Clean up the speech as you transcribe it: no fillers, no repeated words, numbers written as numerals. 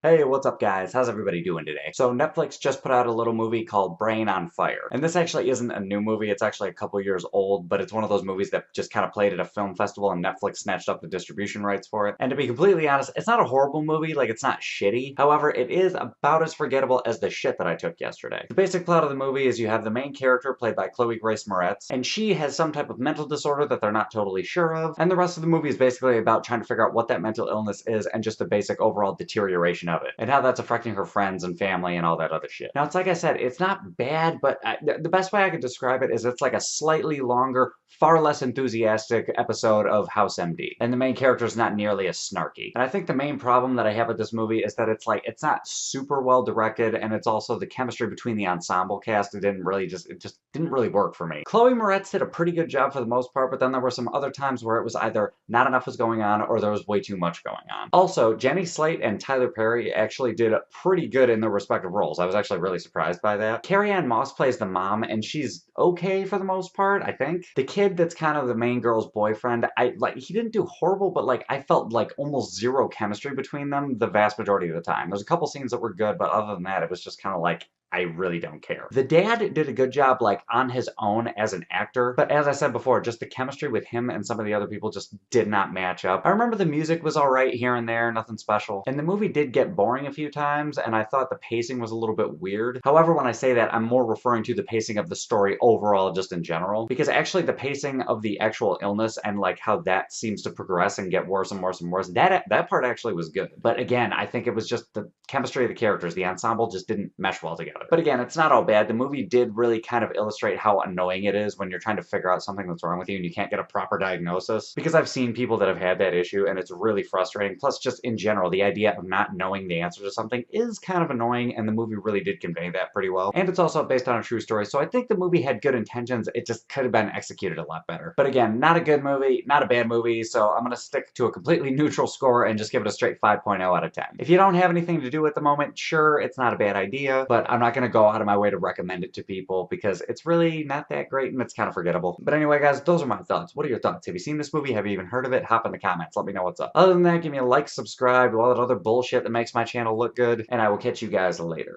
Hey, what's up guys? How's everybody doing today? So Netflix just put out a little movie called Brain on Fire. And this actually isn't a new movie, it's actually a couple years old, but it's one of those movies that just kind of played at a film festival and Netflix snatched up the distribution rights for it. And to be completely honest, it's not a horrible movie, like it's not shitty. However, it is about as forgettable as the shit that I took yesterday. The basic plot of the movie is you have the main character played by Chloe Moretz, and she has some type of mental disorder that they're not totally sure of, and the rest of the movie is basically about trying to figure out what that mental illness is and just the basic overall deterioration of it, and how that's affecting her friends and family and all that other shit. Now, it's like I said, it's not bad, but the best way I could describe it is it's like a slightly longer, far less enthusiastic episode of House MD. And the main character is not nearly as snarky. And I think the main problem that I have with this movie is that it's not super well directed, and it's also the chemistry between the ensemble cast. It just didn't really work for me. Chloe Moretz did a pretty good job for the most part, but then there were some other times where it was either not enough was going on or there was way too much going on. Also, Jenny Slate and Tyler Perry actually did pretty good in their respective roles. I was actually really surprised by that. Carrie-Anne Moss plays the mom, and she's okay for the most part, I think. The kid that's kind of the main girl's boyfriend, he didn't do horrible, but I felt like almost zero chemistry between them the vast majority of the time. There's a couple scenes that were good, but other than that, it was just kind of like, I really don't care. The dad did a good job, on his own as an actor, but as I said before, just the chemistry with him and some of the other people just did not match up. I remember the music was alright here and there, nothing special, and the movie did get boring a few times, and I thought the pacing was a little bit weird. However, when I say that, I'm more referring to the pacing of the story overall, just in general, because actually the pacing of the actual illness and how that seems to progress and get worse and worse and worse, that part actually was good. But again, I think it was just the chemistry of the characters, the ensemble just didn't mesh well together. But again, it's not all bad. The movie did really kind of illustrate how annoying it is when you're trying to figure out something that's wrong with you and you can't get a proper diagnosis. Because I've seen people that have had that issue and it's really frustrating. Plus, just in general, the idea of not knowing the answer to something is kind of annoying, and the movie really did convey that pretty well. And it's also based on a true story, so I think the movie had good intentions. It just could have been executed a lot better. But again, not a good movie, not a bad movie, so I'm gonna stick to a completely neutral score and just give it a straight 5.0 out of 10. If you don't have anything to do at the moment, sure, it's not a bad idea, but I'm not gonna go out of my way to recommend it to people because it's really not that great and it's kind of forgettable. But anyway, guys, those are my thoughts. What are your thoughts? Have you seen this movie? Have you even heard of it? Hop in the comments. Let me know what's up. Other than that, give me a like, subscribe, all that other bullshit that makes my channel look good, and I will catch you guys later.